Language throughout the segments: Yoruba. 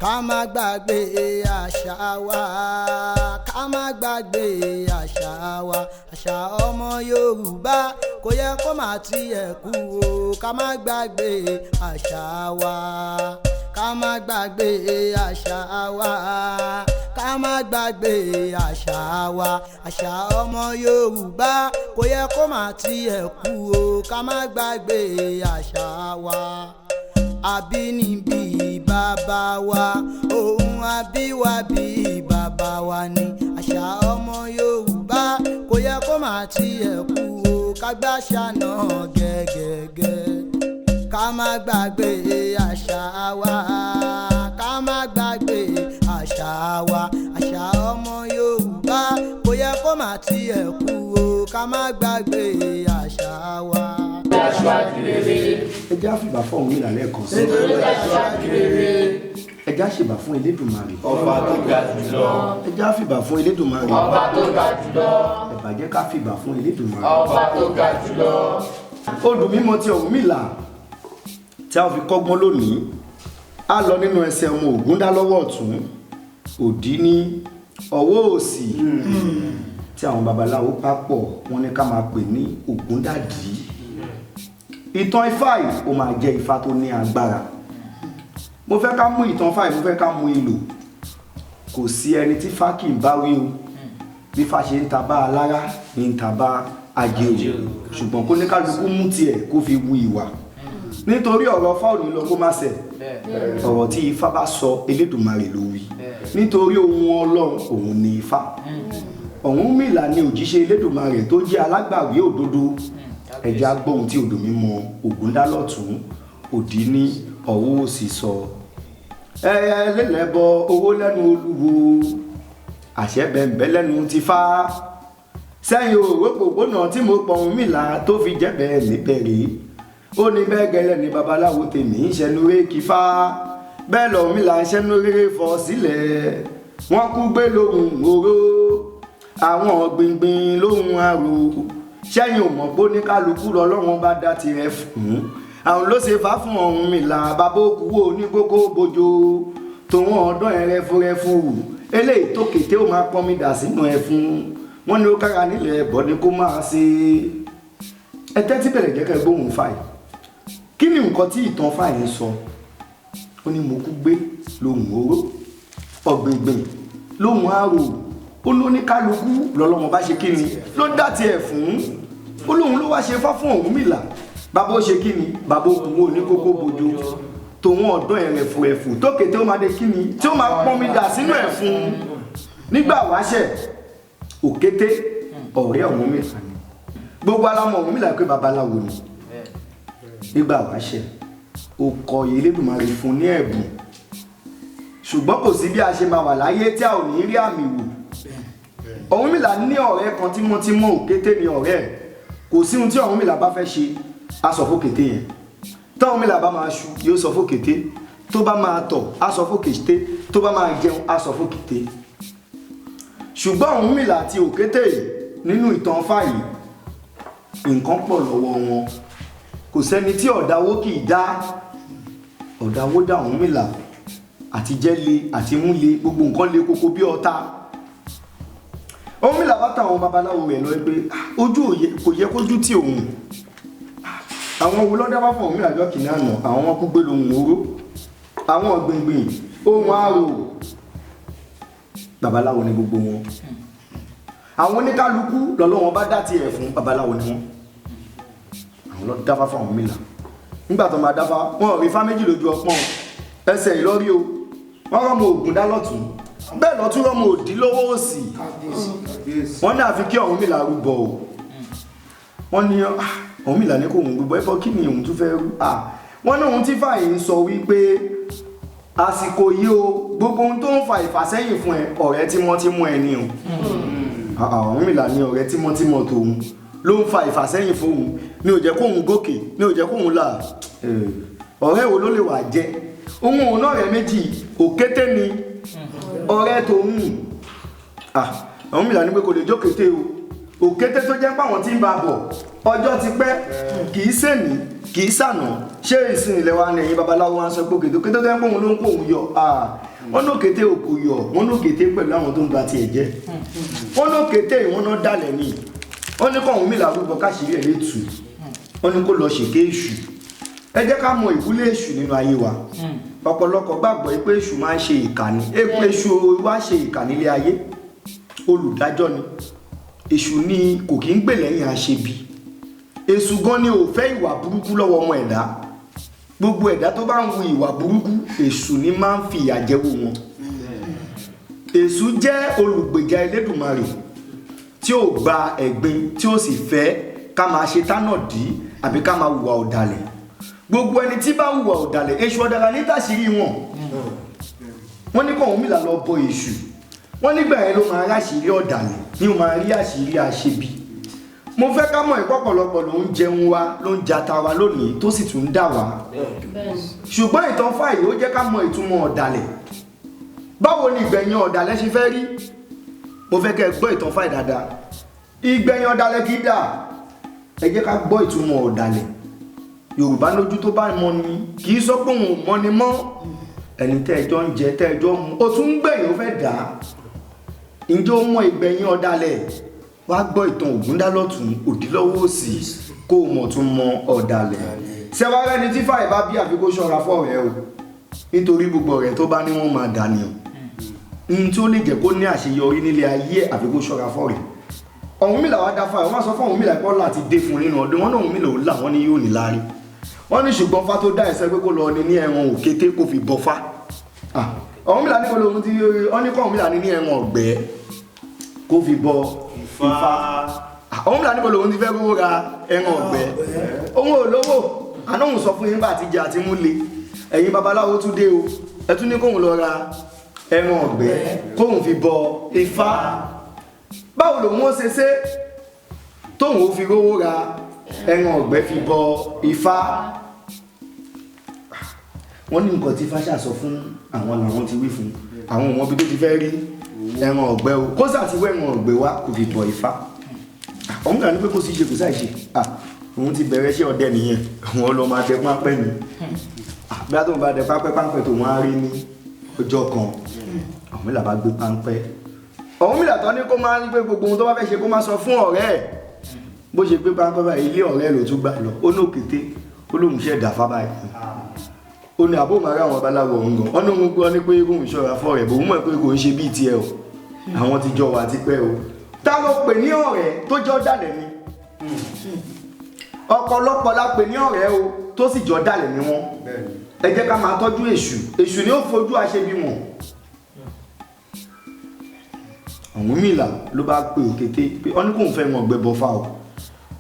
ká má gbàgbé àṣà wa, ká má gbàgbé àṣà wa, àṣà ọmọ Yorùbá kò yẹ kó má tiẹ̀ kú o. Ká má gbàgbé àṣà wa, ká má gbàgbé àṣà wa, ká má gbàgbé àṣà wa, àṣà ọmọ Yorùbá kò yẹ kó má tiẹ̀ kú o. Ká má gbàgbé àṣà wa. Àbínibí bàbá wa, ohun àbíwábí bàbá wa ni. Àṣà ọmọ Yorùbá kò yẹ kó má tiẹ̀ kú o. Ká gbàṣà náà gẹ́gẹ́gẹ́. Ká má gbàgbé àṣà wa, ká má gbàgbé àṣà wa, àṣà ọmọ Yorùbá kò yẹ kó má tiẹ̀ kú o. Ká má gbàgbé àṣà wa. Ẹjẹ́ àfìbà fún òun ìlànà ẹ̀kan sí. Ẹjẹ́ àṣìbà fún Elédùmarè. Ọba tó ga jùlọ. Ẹjẹ́ àfìbà fún Elédùmarè. Ọba tó ga jùlọ. Ẹ̀bà jẹ́ ká fìbà fún Elédùmarè. Ọba tó ga jùlọ. Odù mímọ́ ti Ọ̀rúnmìlà tí a fi kọ́gbọ́n lónìí á lọ nínú ẹsẹ̀ ọmọ Ògúndálọ́wọ́ ọ̀tún, òdí ní ọwọ́ òsì tí àwọn babaláwo pápọ̀ wọ́n ní ká máa pè ní Ògúndàdí. Ìtàn Ifá yìí ó máa jẹ́ Ifá tó ní agbára. Mo fẹ́ ká mú ìtàn Ifá yìí, mo fẹ́ ká mú ìlò. Kò sí ẹni tí Ifá kì í bá wí o. Bí Ifá ṣe ń ta bá alára ní ń ta bá ajé o. Ṣùgbọ́n kó ní kálukú mú tiẹ̀ kó fi wu ìwà. Nítorí ọ̀rọ̀ Ifá ò ní lọ kó má ṣẹ. Ọ̀rọ̀ tí Ifá bá sọ Elédùmarè ló wí. Nítorí ohun Ọlọ́run òun ni Ifá. Ọ̀rúnmìlà ni òjíṣẹ́ Elédùmarè tó jẹ́ alágbàwí òdodo. Ẹja gbóhun tí odò mímọ́ Ògúndálọ́tún, òdí ní ọwọ́ òsì sọ. Ẹyẹ lélẹ́bọ owó lẹ́nu olúwo, àṣẹ bẹ̀m̀bẹ̀ lẹ́nu ti Fá. Sẹ́yìn òrópòpónà tí mo pọ̀ Ọ̀rúnmìlà tó fi jẹ́bẹ̀ níbẹ̀rẹ̀. Ó ní bẹ́ẹ̀ gẹ́lẹ́ ni babaláwo tèmi ń ṣẹnu rékì Fá. Bẹ́ẹ̀ l'Ọ̀rúnmìlà ń ṣẹnu rere fọ sílẹ̀. Wọ́n kú gbé lóhùn oró, àwọn ọ̀gbìngbìn lóhùn arò. Sẹ́yìn ò mọ̀ pé ní kálukú lọ́lọ́run bá dá tirẹ̀ fún. Àwọn ló ṣe fá fún Ọ̀rúnmìlà bàbá òkúwò ní kókó bojo. Tòun ọ̀dọ́ ẹ̀ rẹ́fúrẹ́fú. Eléyìí tó kété ó máa pọ́n mi dà sínú ẹ̀fún. Wọ́n ní ó kára nílẹ̀ ẹ̀bọ ni kó máa ṣe. Ẹ tẹ́tí bẹ̀rẹ̀ jẹ́ kẹ́ gbóhùn Ifá yìí. Kí ni nǹkan tí ìtàn Ifá yìí ń sọ? Ó ní mo kú gbé lóhùn oró, ọ̀gbìngbìn lóhùn arò. Ó ló ní kálukú lọ́lọ́mọ bá ṣe kí ni ló dá tiẹ̀ fún. Ó lóhun ló wá ṣe fá fún Ọ̀rúnmìlà. Bàbá ó ṣe kí ni bàbá òkúwò ní kókó bojo. Tòun ọ̀dọ́ ẹ̀fù tó kété ó máa dé kí ni tí ó máa pọ́n mi dà sínú ẹ̀fún. Nígbà wáṣẹ̀ òkété ọ̀rẹ́ Ọ̀rúnmìlà ni. Gbogbo alámọ̀ Ọ̀rúnmìlà pé babaláwo ni. Nígbà wáṣẹ̀ ó kọ Elédùmarè fún ní ẹ̀bùn. Ṣùgbọ́n kò sí bí a ṣe máa wà láyé tí a ò ní rí àmì wò. Ọ̀rúnmìlà ní ọ̀rẹ́ kan tímọ́tímọ́ òkété ni ọ̀rẹ́ ẹ̀. Kò sí ohun tí Ọ̀rúnmìlà bá fẹ́ ṣe á sọ fókété yẹn. Tí Ọ̀rúnmìlà bá máa ṣu yóò sọ fókété, tó bá máa tọ̀ á sọ fókété, tó bá máa jẹun á sọ fókété. Ṣùgbọ́n Ọ̀rúnmìlà àti òkété nínú ìtàn Ifá yìí nǹkan pọ̀ lọ́wọ́ wọn. Kò sẹ́ni tí ọ̀dáwó kì í dá. Ọ̀dáwó dá Ọ̀rúnmìlà àti jẹ́le àti múle gbogbo nǹkan le koko bí ọ̀tá. Ọ̀rúnmìlà bá tàwọn babaláwo rẹ̀ lọ pé ojú kò yẹ kójú tí òun. Àwọn wo lọ́dá bá fún Ọ̀rúnmìlà jọ́ kìíní àná, àwọn wọn kú gbé lóhùn oró, àwọn ọ̀gbìngbìn ohun arò. Babaláwo ni gbogbo wọn. Àwọn oníkálukú lọ́lọ́wọ́n bá dá tiẹ̀ fún babaláwo ni wọn. Àwọn lọ dáfá fún Ọ̀rúnmìlà. Nígbà tó máa dáfá wọn ò rí Ifá méjì lójú ọpọ́n ẹsẹ̀ ìlọ́rí o. Wọ́n rọ́mọ Ògúndálọ́tún bẹ́ẹ̀ lọ́tún rọ́mọ òdí lọ́wọ́ òsì. Wọ́n ní àfi kí Ọ̀rúnmìlà rúbọ o. Wọ́n ní Ọ̀rúnmìlà ní kò ń rúbọ ẹbọ kí ni òun tún fẹ́ rú. Wọ́n ní ohun tí Ifá yìí ń sọ wípé àsìkò yìí o gbogbo ohun tó ń fa ìfàsẹ́yìn fún ẹ ọ̀rẹ́ tímọ́tímọ́ ẹ ní o. Ọ̀rúnmìlà ní ọ̀rẹ́ tímọ́tímọ́ tòun ló ń fa ìfàsẹ́yìn fóun ní ò jẹ́ kóun gòkè ní ò jẹ́ kóun là. Ọ̀rẹ́ wo ló lè wà jẹ́? Òun náà rẹ̀ méjì òkété ni ọ̀rẹ́ tòun. Ọ̀rúnmìlà ní pé kò lè jókété o. Òkété tó jẹ́ páwọn tí ń bá bọ̀ ọjọ́ ti pẹ́ kì í sèní kì í sànà ṣé ìsìn ilẹ̀ wa ni ẹ̀yin babaláwo wá ń sọ pé kété kété tó ń pọ̀ wọn ló ń pò ń yọ wọ́n ló kété òkú yọ wọ́n ló kété pẹ̀lú àwọn tó ń ba tiẹ̀ jẹ́ wọ́n ló kété ìwọ́n náà dalẹ̀ ní wọ́n ní kọ́hún mi làwọn ìbọn káṣírí ẹ̀ létù wọ́n ní kó lọ ṣèké èṣù ẹ jẹ́ ká mọ ìwúlé èṣù nínú ayé wa ọ̀pọ̀lọpọ̀ gbàgbọ́ pé èṣù máa ń ṣe ìkànnì èṣù wá ṣe ìkànnì ilé ayé olùdájọ́ ni èṣù ni kò kí ń gbè lẹ́yìn àṣebi èṣù gan ni ò fẹ́ ìwà burúkú lọ́wọ́ ọmọ ẹ̀dá gbogbo ẹ̀dá tó bá ń wu ìwà burúkú èṣù ni máa ń fi ìyà jẹ́wọ́ wọn èṣù jẹ́ olùgbèjà Elédùmarè tí ó gba ẹ̀gbin tí ó sì fẹ́ ká máa ṣe tánàdí àbí ká máa hùwà ọ̀dàlẹ̀ gbogbo ẹni tí bá hùwà ọ̀dàlẹ̀ èṣù ọ̀dàlẹ̀ ní tàṣírí wọn wọ́n ní kọ́hún mi là lọ bọ èṣù wọ́n nígbà yẹn ló máa rí àṣírí ọ̀dàlẹ̀ ní o máa rí àṣírí àṣebi mo fẹ́ ká mọ̀ ìpọ́pọ̀lọpọ̀ ló ń jẹun wa ló ń jata wa lónìí tó sì tún ń dà wá ṣùgbọ́n ìtàn fàyè ó jẹ́ ká mọ̀ ìtumọ̀ ọ̀dàlẹ̀ báwo ni ìgbẹ̀yìn ọ̀dàlẹ̀ ṣe fẹ́ rí mo fẹ́ kẹ́ gbọ́ ìtàn fàyè dáadáa ìgbẹ̀yìn ọ̀dàlẹ̀ kì í dà ẹ jẹ́ ká gbọ́ ìtumọ̀ ọ̀dàlẹ̀ Yorùbá lójú tó bá mọ ni kì í sọ pé òun ò mọ ni mọ́ ẹni tẹ́ẹjọ́ ń jẹ tẹ́ẹjọ́ mu ó tún ń gbẹ̀yìn ó fẹ́ dà á ǹjẹ́ ó mọ ìgbẹ̀yìn ọ̀dàlẹ̀ wá gbọ́ ìtàn Ògúndálọ́tùn Òdílọ́wọ́ Òsì kó o mọ̀ tún mọ ọ̀dàlẹ̀ ṣẹwàá ẹni tí fàyè bá bí àfikún ṣọ́ra fọ́ọ̀rẹ́ o nítorí gbogbo ọ̀rẹ́ tó bá ní wọ́n máa dànì ọ̀ ní tí ó lè jẹ́ kó ní àṣeyọrí nílé ayé àfikún ṣọ́ra fọ́ọ̀rẹ́ Ọ̀rúnmìlà wá dáfà wọ́n sọ fún Ọ̀rúnmìlà pé láti dé fún nínú ọdún wọn náà Ọ̀rúnmìlà ò là wọ́n ní yóò ní láárí wọ́n ní ṣùgbọ́n fá tó dá ẹ̀sẹ̀ pé kó lọ ní ẹran òkété kó fi bọ́fá Ọ̀rúnmìlà ní kó lóhun tí wọ́n ní kó Ọ̀rúnmìlà ní ẹran ọ̀gbẹ́ kó fi bọ Ifá Ọ̀rúnmìlà ní kó lóhun ti fẹ́ kó ra ẹran ọ̀gbẹ́ òun ò lówó ànáhùn sọ fún yín bá àti jẹ àti mú le ẹ̀yin babaláwo tún dé o ẹ tún ní kóhun lọ ra ẹran ọ̀gbẹ́ kóhun fi bọ Ifá báwo lòun ó ṣe ṣe tóhun ó fi rówó ra ẹran ọ̀gbẹ́ fi bọ Ifá wọ́n ní nǹkan tí Fáṣà sọ fún àwọn làwọn ti wí fún àwọn ọmọ bí tó ti fẹ́ rí ẹran ọ̀gbẹ́ o kó sà ti wẹ́ ẹran ọ̀gbẹ́ wá kò fi bọ Ifá òun kà ní pé kó sì ṣe kò sáì ṣe òun ti bẹ̀rẹ̀ ṣe ọdẹ nìyẹn òun lọ máa dẹ pápẹ́ ni bí a tó ń bá dẹ pápẹ́ tó wọ́n á rí ní ọjọ́ kan Ọ̀rúnmìlà bá gbé pápẹ́ Ọ̀rúnmìlà tó ní kó máa ń gbé gbogbo ohun tó bá fẹ́ ṣe kó máa sọ fún ọ̀rẹ́ ẹ̀ bó ṣe gbé pápẹ́ báyìí ilé ọ̀rẹ́ ló tún gbà lọ ó ní òkété ó lóun ṣe ẹ̀dà fábà yìí ó ní àbó màá rí àwọn babaláwo ọ̀hún gan ọ́nà òun gbọ́ ní pé kóun ṣọ́ra fọ́ rẹ̀ bòun mọ̀ pé kò ń ṣe bíi tiẹ̀ o àwọn ti jọ wà tipẹ́ o tá ló pè ní ọ̀rẹ́ tó jọ dàlẹ̀ ni ọ̀pọ̀lọpọ̀ la pè ní ọ̀rẹ́ o tó sì jọ dàlẹ̀ ni wọ́n ẹ jẹ́ ká máa tọ́jú èṣù ni ó fojú àṣebí wọn Ọ̀rúnmìlà ló bá pe òkété pé ọ́n ní kóun fẹ́ wọn ọ̀gbẹ́ bọ́fá o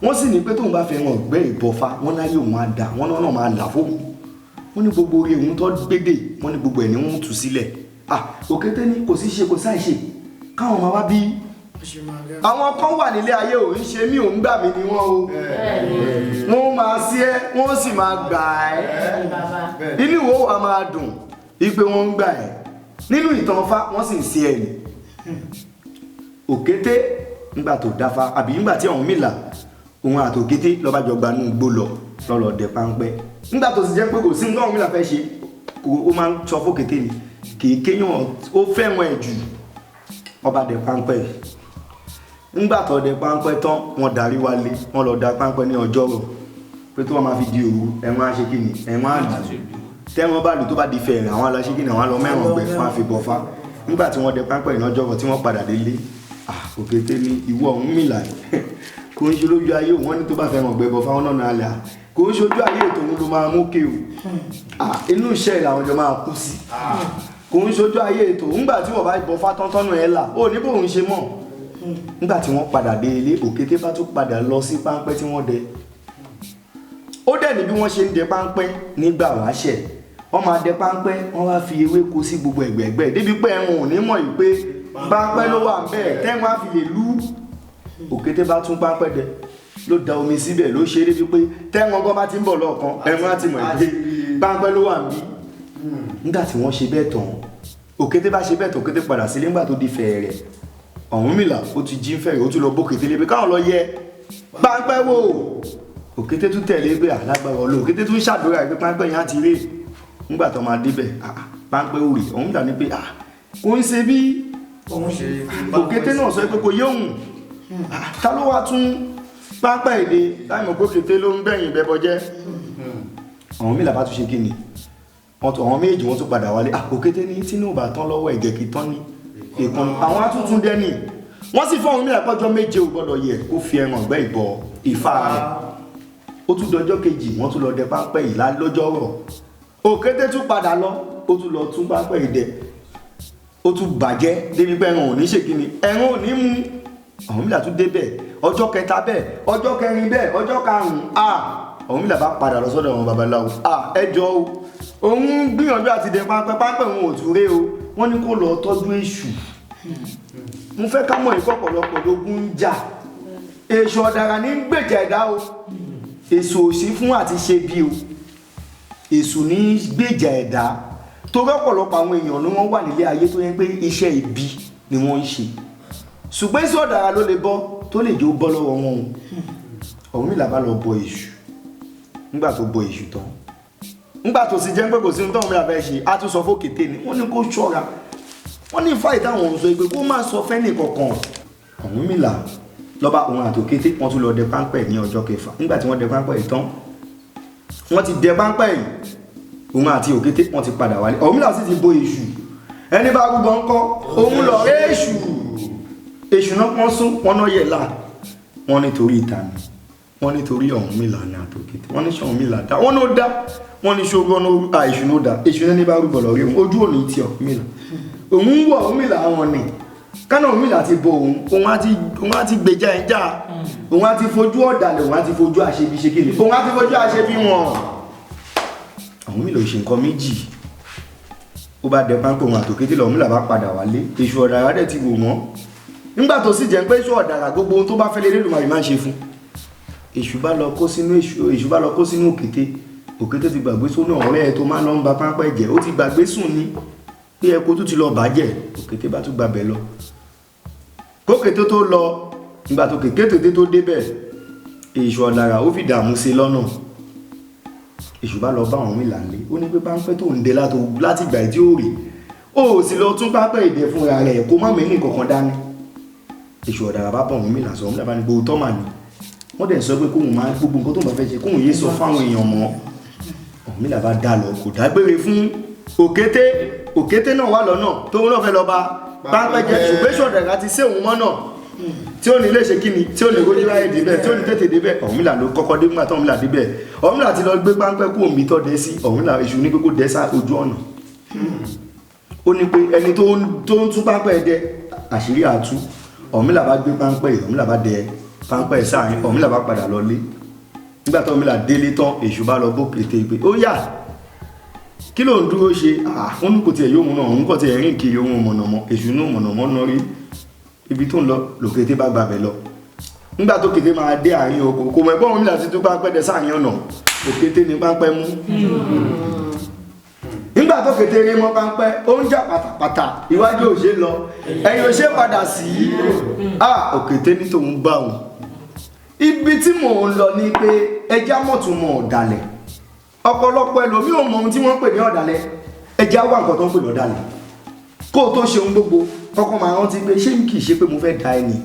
wọ́n sì ní pé tóun bá fẹ́ wọn ọ̀gbẹ́ ìbọ́fá wọ́n láyé òun á dà wọ́n náà máa là fóun wọ́n ní gbogbo orí òun tó gbédè wọ́n ní gbogbo ẹ̀ ní wọ́n tú sílẹ̀ òkété ní kò sí ṣe kò sáì ṣe káwọn máa wá bí àwọn kan wà nílé ayé ò ń ṣe mí ò ń gbà mí ni wọ́n o wọ́n máa sí ẹ́ wọ́n sì máa gbà ẹ́ inú ìwọ wa máa dùn wípé wọ́n ń gbà ẹ́ nínú ìtàn Ifá wọ́n sì ń sí ẹ̀ ní òkété nígbà tó dáfá àbí nígbà tí Ọ̀rúnmìlà òun àtòkété lọ́ba jọ gbanú igbó lọ́lọ́ dẹ páńpẹ́ nígbà tó sì jẹ́ pé kò sí nǹkan Ọ̀rúnmìlà fẹ́ ṣe ó máa ń sọ fókété ni kì í kéyàn ó fẹ́ràn ẹ̀ jù ọba dẹ páńpẹ́ nígbà tó dẹ páńpẹ́ tán wọ́n darí wálé wọ́n lọ da páńpẹ́ ní ọjọ́rọ̀ pé tó wọ́n máa fi di òru ẹ̀wọ̀n á ṣe kí ni ẹ̀wọ̀n á lù tẹ́wọ́n bá lù tó bá di fẹ̀rẹ̀ àwọn aláṣẹ kí ni àwọn lọ mẹ́ràn ọ̀gbẹ́ fún àfibọ̀fá nígbà tí wọ́n dẹ páńpẹ́ ìnájọ́rọ̀ tí wọ́n padà délé òkété ní ìwọ Ọ̀rúnmìlà kò ń ṣe lójú ayé wọn ní tó bá fẹ́ràn ọ̀gbẹ́ bọ̀ fáwọn náà alẹ́ kò ń ṣojú ayé ètò òun ló máa mókè o inú iṣẹ́ làwọn jọ máa kú sí kò ń ṣojú ayé ètò nígbà tí wọ́n bá bọ̀ fátọ́ntọ́nù ẹ̀ là ó ní bóun ṣe mọ̀ nígbà tí wọ́n padà dé ilé òkété bá tún padà lọ sí páńpẹ́ tí wọ́n dẹ ó dẹ̀ ní bí wọ́n ṣe ń dẹ páńpẹ́ nígbà wáṣẹ̀ wọ́n máa dẹ páńpẹ́ wọ́n wá fi ewéko sí gbogbo ẹ̀gbẹ̀gbẹ̀ débi pé ẹ̀wọ̀n ò ní mọ̀ yìí pé páńpẹ́ ló wà bẹ́ẹ̀ tẹ́wọ́n á fi lè lú òkété bá tún páńpẹ́ dẹ ló da omi síbẹ̀ ló ṣe é débi pé tẹ́wọ́n gan bá ti ń bọ̀ lọ́ọ̀kan ẹ̀wọ̀n á ti mọ̀ pé páńpẹ́ ló wà níbí nígbà tí wọ́n ṣe bẹ́ẹ̀ tán òkété bá ṣe bẹ́ẹ̀ tán òkété padà sílé nígbà tó di fẹ̀ẹ̀rẹ̀ Ọ̀rúnmìlà ó ti jí ń fẹ̀rẹ̀ ó tún lọ bókété lébi káwọn lọ yẹ páńpẹ́ wò òkété tún tẹ̀lé pé alágbára ọlọ́ òkété tún ṣàdúrà pé páńpẹ́ yẹn á ti rè nígbà tó máa débẹ̀ páńpẹ́ òrì òun dà ní pé kò ń ṣe bí òkété náà sọ pé kò yé òun ta ló wá tún páńpẹ́ èdè láìmọ̀ pé òkété ló ń bẹ̀yìn bẹ́bọ jẹ́ àwọn mílà bá tún ṣe kí ni àwọn méjì wọ́n tún padà wálé òkété ní tínú bá tán lọ́wọ́ ẹ̀gẹ̀ kì tán ní ìkànnì àwọn atúntún dẹ́nì wọ́n sì fún àwọn mílà pọ́jọ́ méje ò gbọ́dọ̀ yẹ kó fi ẹran ọ̀gbẹ́ ìbọ ìfà rẹ̀ ó tún dọjọ́ kejì wọ́n tún lọ dẹ páńpẹ́ yìí lọ́jọ́ rọ̀ òkété tún padà lọ ó tún lọ tún páńpẹ́ yìí dẹ ó tún bàjẹ́ débi pé ẹran ò ní ṣe kíni ẹran ò ní mú àwọn mílà tún débẹ̀ ọjọ́ kẹta bẹ́ẹ̀ ọjọ́ kẹrin bẹ́ẹ̀ ọjọ́ karùn-ún àwọn mílà bá padà lọ sọ́dọ̀ àwọn babaláwo ẹjọ́ o òun gbìyànjú àti dẹ páńpẹ́ òun ò tún ré o wọ́n ní kó lọ tọ́jú èṣù mo fẹ́ ká mọ̀ ìkọ̀pọ̀lọpọ̀ lógún ń jà èṣù ọ̀dàrà ní gbèjà ẹ̀dá o èṣù òsì fún àti ṣe bí o èṣù ní gbèjà ẹ̀dá torí ọ̀pọ̀lọpọ̀ àwọn èèyàn ni wọ́n wà nílé ayé tó yẹ pé iṣẹ́ ibi ni wọ́n ń ṣe ṣùgbọ́n èṣù ọ̀dàrà ló lè bọ́ tó lè jẹ́ ó bọ́ lọ́wọ́ wọn o Ọ̀rúnmìlà bá lọ bọ èṣù nígbà tó bọ èṣù tán nígbà tó sì jẹ́ pé kò sí ní tọ́wọ́n fẹ́ ṣe á tún sọ fókété ni wọ́n ní kó ṣọ́ra wọ́n ní fáì táwọn òun sọ pé kó má sọ fẹ́ni kankan Ọ̀rúnmìlà lọ́ba òun àtòkété wọ́n tún lọ dẹ páńpẹ́ ní ọjọ́ kẹfà nígbà tí wọ́n dẹ páńpẹ́ yìí tán wọ́n ti dẹ páńpẹ́ yìí òun àti òkété wọ́n ti padà wálé Ọ̀rúnmìlà sì ti bọ èṣù ẹni bá rúbọ ńkọ́ òun lọ èṣù náà wọ́n sún wọ́n náà yẹ̀ là wọ́n nítorí ìtàní wọ́n nítorí Ọ̀rúnmìlà ní àtòkété wọ́n ní Ọ̀rúnmìlà dá wọ́n ló dá wọ́n ní ṣogbọ́n èṣù ló dá èṣù ní bá rúbọ lọ rí ojú òní ti Ọ̀rúnmìlà òun wọ Ọ̀rúnmìlà wọn ni kánà Ọ̀rúnmìlà ti bọ òun á ti gbèjà ẹja òun á ti fojú ọ̀dàlẹ̀ òun á ti fojú àṣebí ṣe kíni òun á ti fojú àṣebí wọn Ọ̀rúnmìlà ò ṣe nǹkan méjì ó bá dẹ páńpẹ́ òun àtòkété Ọ̀rúnmìlà bá padà wálé èṣù ọ̀dàrà dẹ̀ ti wò wọ́n nígbà tó sì jẹ́ pé èṣù ọ̀dàrà gbogbo ohun tó bá fẹ́ lé Olódùmarè máa ń ṣe fún èṣù bá lọ kó sínú òkété ti gbàgbé sónú ọ̀rẹ́ ẹ̀ tó máa lọ ń ba páńpẹ́ jẹ́ ó ti gbàgbé sùn ní bí ẹkọ tó ti lọ bàjẹ́ òkété bá tún gbàbẹ̀ lọ kókété tó lọ nígbà tó kékété tó débẹ̀ èṣù ọ̀dàrà ó fi dààmú sí lọ́nà èṣù bá lọ bá Ọ̀rúnmìlà lé ó ní pé páńpẹ́ tó ń dé láti ìgbà tí ó rí ó sì lọ tún páńpẹ́ ìdẹ fúnra rẹ̀ kó má mẹ́rin kankan dání èṣù ọ̀dàrà bá bọ̀ Ọ̀rúnmìlà sọ Ọ̀rúnmìlà bá ní gbogbo tọ́mà ni wọ́n dẹ̀ sọ pé kóhun máa gbogbo nǹkan tó bá fẹ́ ṣe kóhun yé sọ fáwọn èèyàn mọ́ Ọ̀rúnmìlà bá dá lọ kò dágbére fún òkété náà wà lọ́nà tóun náà fẹ́ lọ bá páńpẹ́ jẹ ṣùgbọ́n èṣù ọ̀dàrà ti sé òun mọ́nà tí ó ní ilé ṣe kíni tí ó ní rojú láyé débẹ̀ tí ó ní tètè débẹ̀ Ọ̀rúnmìlà ló kọ́kọ́ dé nígbà tó Ọ̀rúnmìlà débẹ̀ Ọ̀rúnmìlà ti lọ gbé páńpẹ́ kú òmí tọ́ dẹ́ sí Ọ̀rúnmìlà èṣù ní kókó dẹ́ sá ojú ọ̀nà ó ní pé ẹni tó ń tún páńpẹ́ dẹ àṣírí àtú Ọ̀rúnmìlà bá gbé páńpẹ́ yìí Ọ̀rúnmìlà bá dẹ páńpẹ́ sáàrin Ọ̀rúnmìlà bá padà lọ lé nígbà tó Ọ̀rúnmìlà délé tán èṣù bá lọ bókété pé ó yá kí ló ń dúró ṣe ó ní kò tiẹ̀ yóò mú náà òun kò tiẹ̀ rìn kiri ohun mọ̀nàmọ́ èṣù náà mọ̀nàmọ́ náà rí ibi tó ń lọ lòkété bá gbàbẹ̀ lọ nígbà tó kété máa dé àárín oko kò mọ̀ ẹ̀gbọ́n Ọ̀rúnmìlà ti tún páńpẹ́ dẹ sáàrin ọ̀nà òkété ní páńpẹ́ mú nígbà tó kété rí mọ́ páńpẹ́ ó ń jà pàtàpàtà iwájú òṣè lọ ẹ̀yìn òṣè padà sí òkété ní tòun bá òun ibi tí mò ń lọ ní pé ẹjá mọ̀túnmọ̀ ọ̀dàlẹ̀ ọ̀pọ̀lọpọ̀ ẹlòmí ò mọ ohun tí wọ́n pè ní ọ̀dàlẹ̀ ẹjá wà nǹkan tó ń pè ní ọ̀dàlẹ̀ kó o tó ṣe ohun gbogbo kọ́kọ́ máa rántí pé ṣé kìí ṣe pé mo fẹ́ da ẹni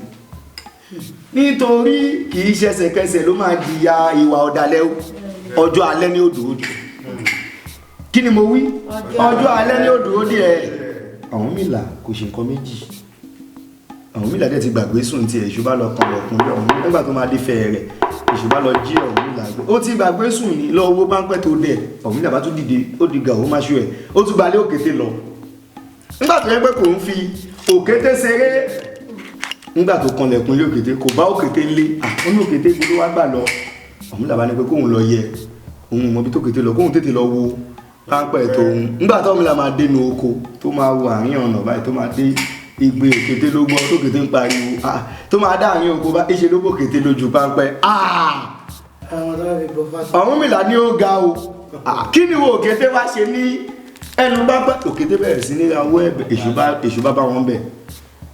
nítorí kìí ṣẹ̀ṣẹ̀kẹsẹ̀ ló máa jìyà ìwà ọ̀dàlẹ̀ ọjọ́ alẹ́ ní odò òdì kí ni mo wí ọjọ́ alẹ́ ní odò òdì ẹ̀ Ọ̀rúnmìlà kò ṣe nǹkan méjì Ọ̀rúnmìlà dẹ̀ ti gbàgbé sùn tí èṣù bá lọ kan lẹ̀kùn lé ọ̀hún nígbà tó máa dé fẹ́ rẹ̀ èṣù bá lọ jí Ọ̀rúnmìlà gbé ó ti gbàgbé sùn ní lọ owó páńpẹ́ tó dẹ̀ Ọ̀rúnmìlà bá tún dìde ó di gàó máṣú ẹ̀ ó tún balẹ̀ òkété lọ nígbà tó yẹ pé kò ń fi òkété ṣeré nígbà tó kan lẹ̀kùn lé òkété kò bá òkété lé àwọn òkété gbogbo wá gbà lọ Ọ̀rúnmìlà bá ní pé kóhun lọ yẹ òun mọ̀ bí tó kété lọ kóhun tètè lọ wo páńpẹ́ tó òun nígbà tó Ọ̀rúnmìlà máa dénú oko tó máa wo àárín ọ̀nà báyìí tó máa dé igbe òkété ló gbọ́ tó kété ń pariwo tó máa dá àárín oko bá ìṣe ló bò kété lójú páńpẹ́ Ọ̀rúnmìlà ní ó ga o kí ni wo òkété wá ṣe ní ẹnu bá pẹ́ òkété bẹ̀rẹ̀ sí ní rawọ́ ẹ̀bẹ̀ èṣù bá wọn bẹ̀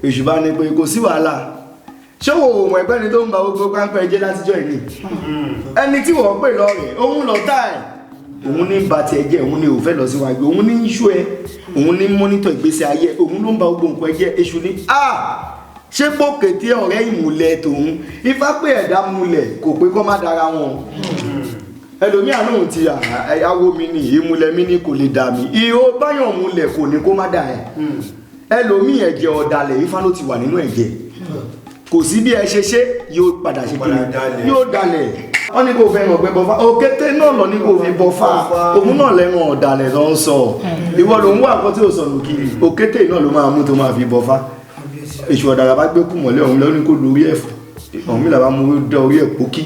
èṣù bá ní pé kò sí wàhálà ṣé o mọ̀ ẹgbẹ́ ni tó ń ba gbogbo páńpẹ́ jẹ́ látijọ́ ìní ẹni tí wọ́n pè lọ́rẹ̀ òun lọ tá ẹ̀ òun ní ba tiẹ̀ jẹ́ òun ní òfẹ́ lọ síwájú òun ní iṣu ẹ òun ní mọ́nítọ̀ ìgbésí ayé òun ló ń ba gbogbo nǹkan ẹjẹ́ èṣù ní ṣé pòkèté ọ̀rẹ́ ìmùlẹ̀ tòun ifá pé ẹ̀dá múlẹ̀ kò pé kó má dára wọn ẹlòmíà náà ti àwọ mi ní ìmúlẹ̀ mi ní kò lè dà mí ihò báyọ̀ múlẹ̀ kò ní kó má dà ẹ̀ ẹlòmíì ẹ̀jẹ̀ ọ̀dàlẹ̀ ifá ló ti wà nínú ẹ̀jẹ̀ kò sí bí ẹ ṣe ṣe yóò padà ṣe kí ni yóò dalẹ̀ wọ́n ní kò fẹ́ ràn pé bọ́fá òkété náà lọ ní kò fi bọ́fá òun náà lẹ́wọ̀n ọ̀dàlẹ̀ lọ ń sọ ìwọ ló ń wá àkọ́ tí ò sọnù kiri òkété náà ló máa mú tó máa fi bọ́fá èṣù ọ̀dàrà bá gbé kù mọ́lẹ̀ ọ̀hún lọ́ní kò lórí ẹ̀fọ́ ọ̀hún mi làbá mú dá orí ẹ̀ pókí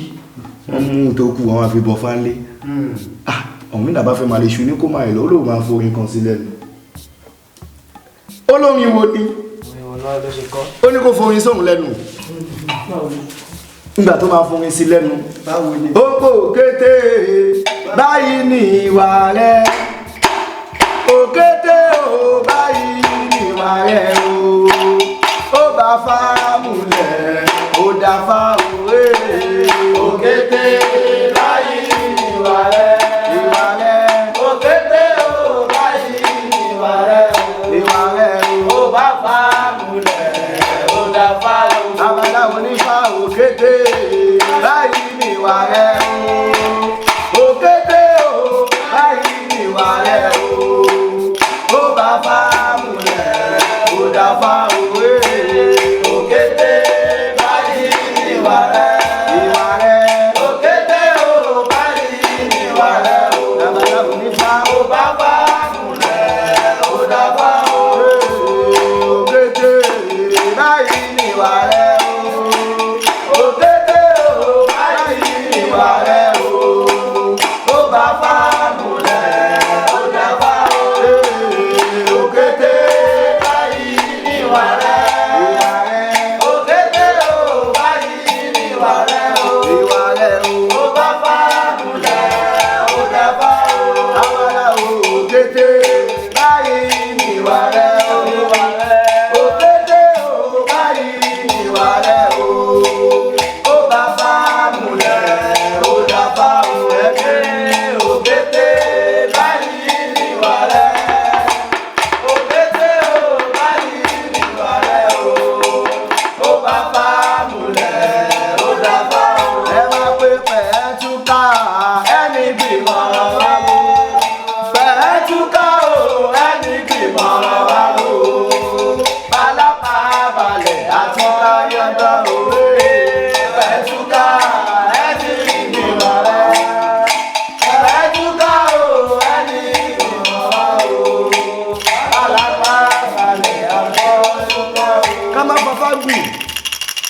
wọ́n mú tó kù wọ́n máa fi bọ́fá ńlé ọ̀hún mi làbá fẹ́ máa lè ṣu ní kó máa lọ ó lóun máa forin kan sí lẹ́nu olórin wo ni ó ní kó forin sóhun lẹ́nu nígbà tó máa forin sí lẹ́nu ó kò kété báyìí ní ìwà rẹ̀ òkété ò báyìí ní ìwà rẹ̀ ó bá fámúlẹ̀ ó dá fáwé òkété báyìí ní ìwà rẹ̀ òkété ò báyìí ní ìwà rẹ̀ ó bá fámúlẹ̀ ó dá fáwé babaláwo ní fa òkété báyìí ní ìwà rẹ̀ òkété ò báyìí ní ìwà rẹ̀ ó bá fámúlẹ̀ ó dá fáwé òkété báyìí ní ìwà rẹ̀ òkété ò báyìí ní ìwà rẹ̀ babaláwo ní fa ó bá fámúlẹ̀ ó dá fáwé òkété báyìí ní ìwà rẹ̀.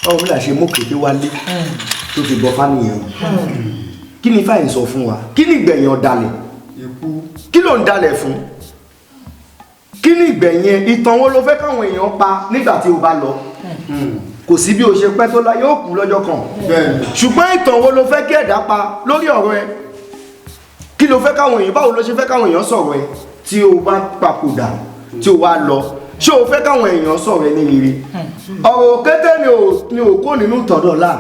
ọ̀hún là ṣe mókèdè wálé tó fi bọ́ fánìyàn kí ni fáyìn sọ fún wa kí ni ìgbẹ̀yìn ọ̀dàlẹ̀ kí ló ń dalẹ̀ fún kí ni ìgbẹ̀yìn ìtàn wo ló fẹ́ káwọn èèyàn pa nígbà tí o bá lọ kò sí bí o ṣe pẹ́ tó la yóò kú lọ́jọ́ kan ṣùgbọ́n ìtàn wo ló fẹ́ kí ẹ̀dá pa lórí ọ̀rọ̀ ẹ kí ló fẹ́ káwọn èèyàn báwo ló ṣe fẹ́ káwọn èèyàn sọ̀rọ̀ ẹ tí o bá papòdà tí o wá lọ ṣé o fẹ́ káwọn èèyàn sọ̀rọ̀ ẹ ní rere ọ̀rọ̀ òkété ni ò kó nínú tọ̀dọ̀lá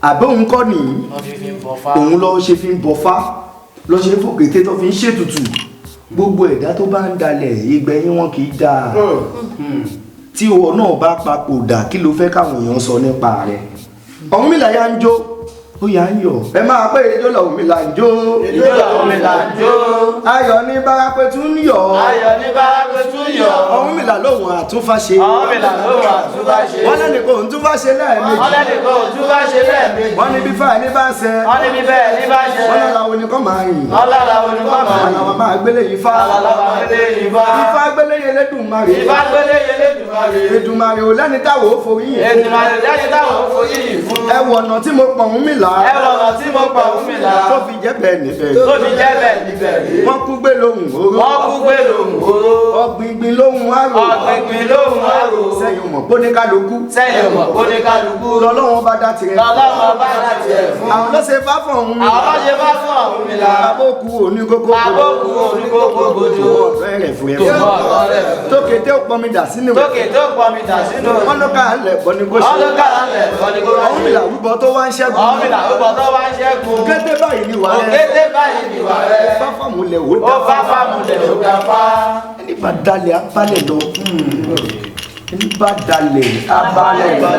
àbẹ́ òun kọ́ nìyí òun lọ ṣe fi ń bọ̀fá lọ ṣe ń fòkété tó fi ń ṣètùtù gbogbo ẹ̀dá tó bá ń dalẹ̀ ìgbẹ̀yìn wọn kì í dáa tí ìwọ náà bá papòdà kí ló fẹ́ káwọn èèyàn sọ nípa rẹ̀ Ọ̀rúnmìlà yá ń jó ó yà ń yọ̀ ẹ máa pé ijó l'Ọ̀rúnmìlà ń jó ijó l'Ọ̀rúnmìlà ń jó ayọ̀ ní Bárápé tún ń yọ̀ ayọ̀ ní Bárápé tún ń yọ̀ Ọ̀rúnmìlà lòun àtúnfàṣe Ọ̀rúnmìlà lòun àtúnfàṣe wọ́n lẹ́nu kò ń túnfàṣe lẹ́ẹ̀mejì wọ́n lẹ́nu kò ń túnfàṣe lẹ́ẹ̀mejì wọ́n ní bí fáà ní bá ṣẹ wọ́n ní bí bẹ́ẹ̀ ní bá ṣẹ wọ́n lọ́la wo ni kọ́ máa rìn wọ́n lọ́la wo ni kọ́ máa rìn àlàwọ̀ máa gbélé yìí fá àlàwọ̀ gbélé yìí fá Ifá gbélé yìí Elédùmarè Ifá gbélé yìí Elédùmarè Èdùmarè ò lẹ́ni táwọn ò forí yìí Èdùmarè lẹ́ni táwọn ò forí yìí fún ẹ wọ ọ̀nà tí mo pọ̀ Ọ̀rúnmìlà ẹ wọ̀nà tí mo pa Ọ̀rúnmìlà. tó fi jẹ́ bẹ́ẹ̀ níbẹ̀. tó fi jẹ́ bẹ́ẹ̀ níbẹ̀ rí. wọ́n kú gbé lóhùn oró. wọ́n kú gbé lóhùn oró. ọ̀gbìngbìn lóhùn àrò. ọ̀gbìngbìn lóhùn àrò. sẹ́yìn mọ̀ kó ní kálukú. sẹ́yìn mọ̀ kó ní kálukú. lọ́lọ́wọ́n bá dá tirẹ̀. lọ́lọ́wọ́n bá dá tirẹ̀ fún. àwọn ló ṣe bá fún Ọ̀rúnmìlà. àwọn ló ṣe bá fún Ọ̀rúnmìlà. abókù oníkókó. abókù oníkókó gbòdò. ọ̀rẹ́ fún tó mọ̀ ọ̀rẹ́ rẹ̀. tókè tó pọnmi dà sínú. tókè tó pọnmi dà sínú. wọ́n ló ká lẹ̀ bọ́ ní kó ṣe. wọ́n ló ká lẹ̀ bọ́ ní kó ṣe. Ọ̀rúnmìlà rúbọ tó wá ń ṣẹ́gun. Ọ̀rúnmìlà rúbọ tó wá ń ṣẹ́gun. òkété báyìí ni wà rẹ̀. òkété báyìí ni wà rẹ̀. bá fàmùlẹ̀ ó ó bá fàmùlẹ̀ ó ga fá. ẹni bá dalẹ̀ abalẹ̀ lọ. ẹni bá dalẹ̀ abalẹ̀ lọ.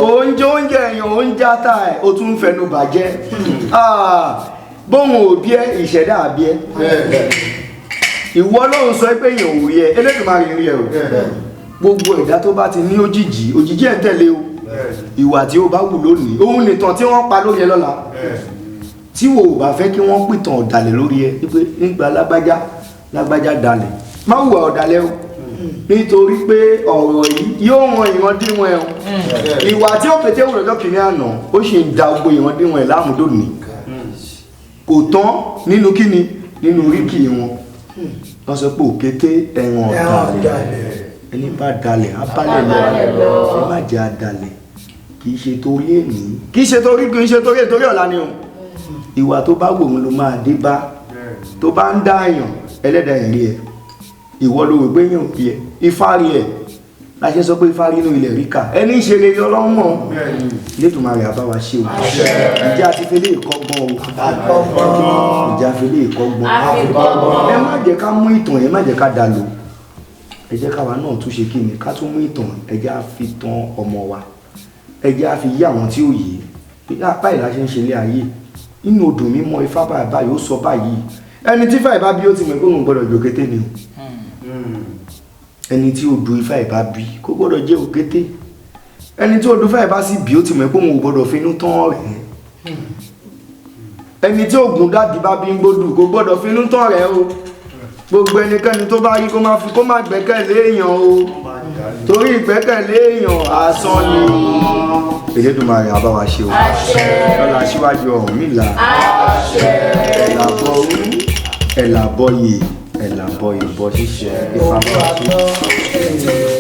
oúnjẹ èèyàn oúnjẹ ata ẹ̀ o tún fẹnu bàjẹ́. bóun ò bí ẹ ìṣẹ̀dá àbí ẹ. ìwọ Ọlọ́run sọ pé èèyàn ò rí ẹ Elédùmarè rí ẹ o. gbogbo ẹ̀dá tó bá ti ní òjìji ẹ̀ ń tẹ̀lé o. ìwà tí ó bá wù lónìí òun nìtàn tí wọ́n pa lórí ẹ lọ́la. tí wo ò bá fẹ́ kí wọ́n pìtàn ọ̀dàlẹ̀ lórí ẹ wípé nígbà lágbájá dalẹ̀ má hùwà ọ̀dàlẹ̀ o. nítorí pé ọ̀rọ̀ yìí yóò wọn ìrandíwọ̀n ẹ̀ o. ìwà tí ó pété wù lọ́jọ́ kìíní àná ó sì ń da gbogbo ìrandíwọ̀n ẹ̀ láàmú lónìí. kò tán nínú kíni nínú oríkì wọn. wọ́n sọ pé òkété ẹ̀wọ̀n ọ̀dàlẹ̀ ẹni bá dalẹ̀ abalẹ̀ lọ ẹ má jẹ́ adalẹ̀ kì í ṣe torí èmi kì í ṣe torí ọ̀la ni o. ìwà tó bá wò ó ló máa dé bá tó bá ń dá èèyàn ẹlẹ́dàá ẹ̀rí ẹ̀ ìwọ ló rò pé èèyàn ò bí ẹ ifá rí ẹ la ṣe sọ pé ifá rí inú ilẹ̀ ríkà ẹni ń ṣe rere Ọlọ́run mọ̀ Elédùmarè á bá wa ṣe o ìjà ti fi lè kọ́gbọ́n o ìjà fi lè kọ́gbọ́n ẹ má jẹ́ ká mú ìtàn ẹ má jẹ́ ká dà lò ẹ jẹ́ káwa náà tún ṣe kí ni ká tún mú ìtàn ẹ jẹ́ á fi tàn ọmọ wa ẹ jẹ́ á fi yí àwọn tí ó yé báyìí la ṣe ń ṣe ilé ayé inú odò mímọ́ ifá báyìí ó sọ báyìí ẹni tí ifá ìbá bí ó ti mọ̀ pé òun gbọ́dọ̀ jẹ́ òkété ni o ẹni tí odò ifá ìbá bí kó gbọ́dọ̀ jẹ́ òkété ẹni tí odò ifá ìbá sì bí ó ti mọ̀ pé òun gbọ́dọ̀ finú tán rẹ̀ ẹni tí ògùn dádì bá bí ń gbódù kó gbọ́dọ̀ finú tán rẹ̀ o gbogbo ẹnikẹ́ni tó bá rí kó má gbẹ́kẹ̀lé èèyàn o torí ìgbẹ́kẹ̀lé èèyàn asán ni Elédùmarè á bá wa ṣe o lọ́la Aṣíwájú Ọ̀rúnmìlà ẹ̀làbọ̀ orí ẹ̀làbọ̀ yè ẹ̀làbọ̀ ìbọ̀ ṣíṣe ìfàmọ́ṣe.